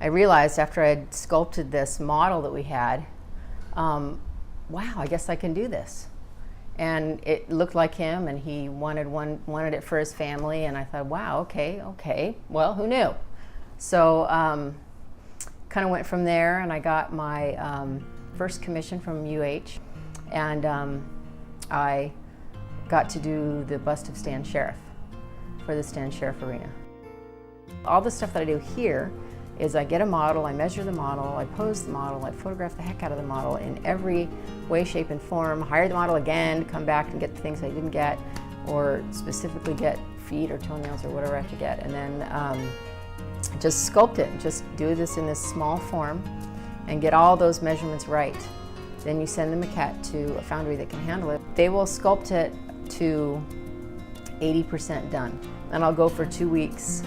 I realized after I had sculpted this model that we had, wow, I guess I can do this. And it looked like him, and he wanted it for his family, and I thought, wow, okay, well, who knew? So kind of went from there, and I got my first commission from UH, and I got to do the bust of Stan Sheriff for the Stan Sheriff Arena. All the stuff that I do here is I get a model, I measure the model, I pose the model, I photograph the heck out of the model in every way, shape, and form, hire the model again to come back and get the things I didn't get, or specifically get feet or toenails or whatever I have to get, and then just sculpt it, just do this in this small form and get all those measurements right. Then you send the maquette to a foundry that can handle it. They will sculpt it to 80% done, and I'll go for 2 weeks.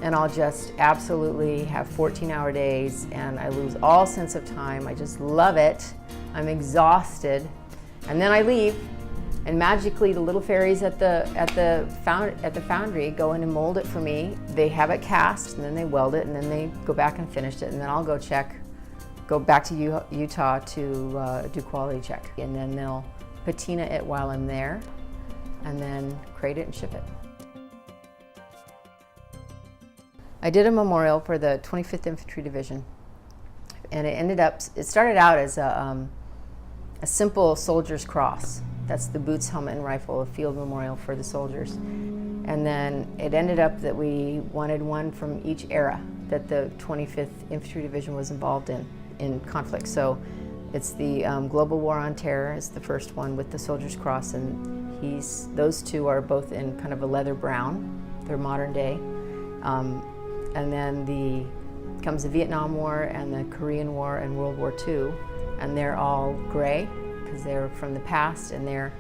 And I'll just absolutely have 14-hour days, and I lose all sense of time. I just love it. I'm exhausted. And then I leave, and magically the little fairies at the foundry go in and mold it for me. They have it cast, and then they weld it, and then they go back and finish it, and then I'll go back to Utah to do quality check. And then they'll patina it while I'm there, and then crate it and ship it. I did a memorial for the 25th Infantry Division, and it started out as a simple soldier's cross. That's the boots, helmet, and rifle, a field memorial for the soldiers. And then it ended up that we wanted one from each era that the 25th Infantry Division was involved in conflict. So it's the Global War on Terror is the first one with the soldier's cross, and those two are both in kind of a leather brown. They're modern day. And then comes the Vietnam War and the Korean War and World War II, and they're all gray because they're from the past, and they're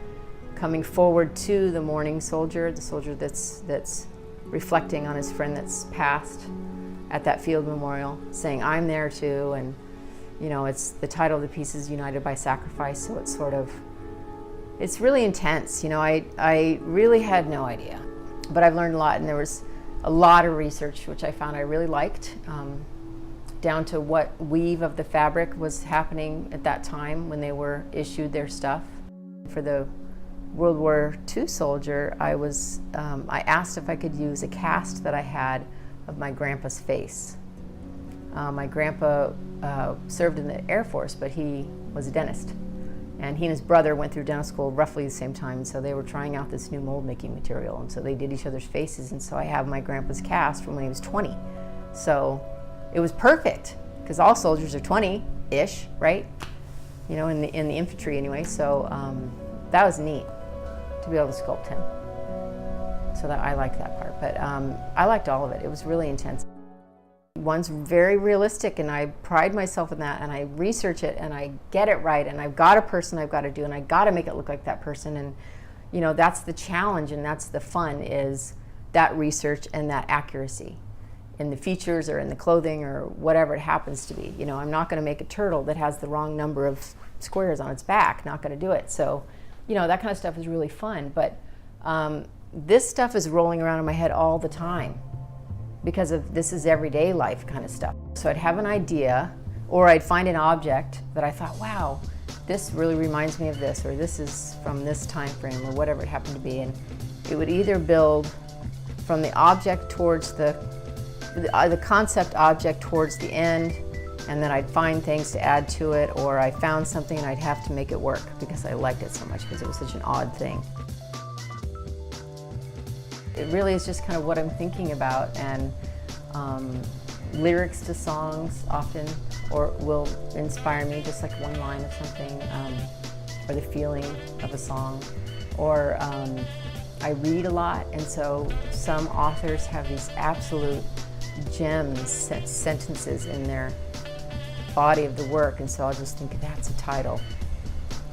coming forward to the mourning soldier, the soldier that's reflecting on his friend that's passed at that field memorial, saying, I'm there too. And you know, it's the title of the piece is United by Sacrifice, so it's really intense. You know, I really had no idea, but I've learned a lot, and there was a lot of research, which I found I really liked, down to what weave of the fabric was happening at that time when they were issued their stuff. For the World War II soldier, I asked if I could use a cast that I had of my grandpa's face. My grandpa served in the Air Force, but he was a dentist. And he and his brother went through dental school roughly the same time, so they were trying out this new mold making material, and so they did each other's faces, and so I have my grandpa's cast from when he was 20. So it was perfect, because all soldiers are 20-ish, right? You know, in the infantry anyway, so that was neat to be able to sculpt him. So I liked that part, but I liked all of it. It was really intense. One's very realistic, and I pride myself in that, and I research it, and I get it right, and I've got a person I've got to do, and I've got to make it look like that person. And you know, that's the challenge, and that's the fun, is that research and that accuracy in the features or in the clothing or whatever it happens to be. You know, I'm not going to make a turtle that has the wrong number of squares on its back, not going to do it. So you know, that kind of stuff is really fun, but this stuff is rolling around in my head all the time, because this is everyday life kind of stuff. So I'd have an idea, or I'd find an object that I thought, wow, this really reminds me of this, or this is from this time frame, or whatever it happened to be. And it would either build from the object towards the concept object towards the end, and then I'd find things to add to it, or I found something and I'd have to make it work because I liked it so much, because it was such an odd thing. It really is just kind of what I'm thinking about, and lyrics to songs often will inspire me, just like one line of something, or the feeling of a song. Or I read a lot, and so some authors have these absolute gems, sentences in their body of the work, and so I'll just think, that's a title.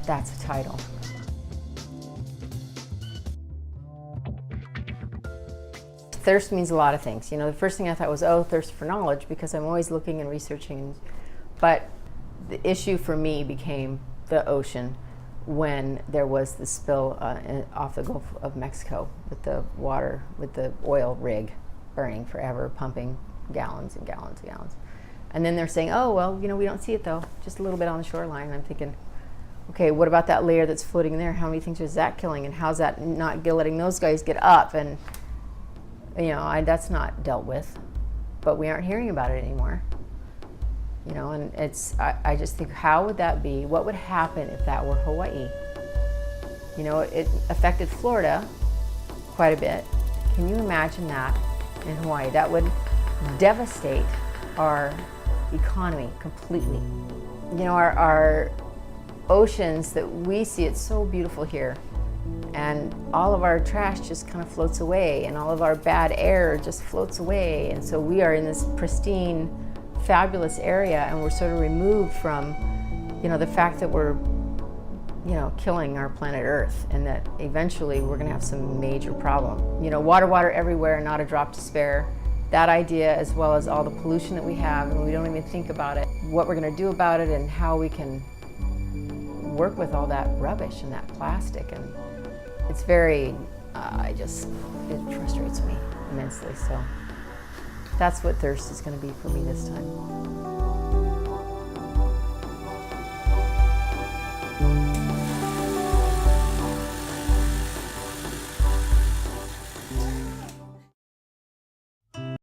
That's a title. Thirst means a lot of things. You know, the first thing I thought was, oh, thirst for knowledge, because I'm always looking and researching. But the issue for me became the ocean when there was the spill off the Gulf of Mexico with the water, with the oil rig burning forever, pumping gallons and gallons and gallons. And then they're saying, oh, well, we don't see it though, just a little bit on the shoreline. And I'm thinking, okay, what about that layer that's floating there? How many things is that killing? And how's that not letting those guys get up? And, that's not dealt with. But we aren't hearing about it anymore. And I just think, how would that be? What would happen if that were Hawaii? It affected Florida quite a bit. Can you imagine that in Hawaii? That would devastate our economy completely. Our oceans that we see, it's so beautiful here. And all of our trash just kind of floats away, and all of our bad air just floats away. And so we are in this pristine, fabulous area, and we're sort of removed from, the fact that we're, killing our planet Earth, and that eventually we're going to have some major problem. Water everywhere, not a drop to spare. That idea, as well as all the pollution that we have, and we don't even think about it, what we're going to do about it, and how we can work with all that rubbish and that plastic. And it's very, it frustrates me immensely. So that's what thirst is going to be for me this time.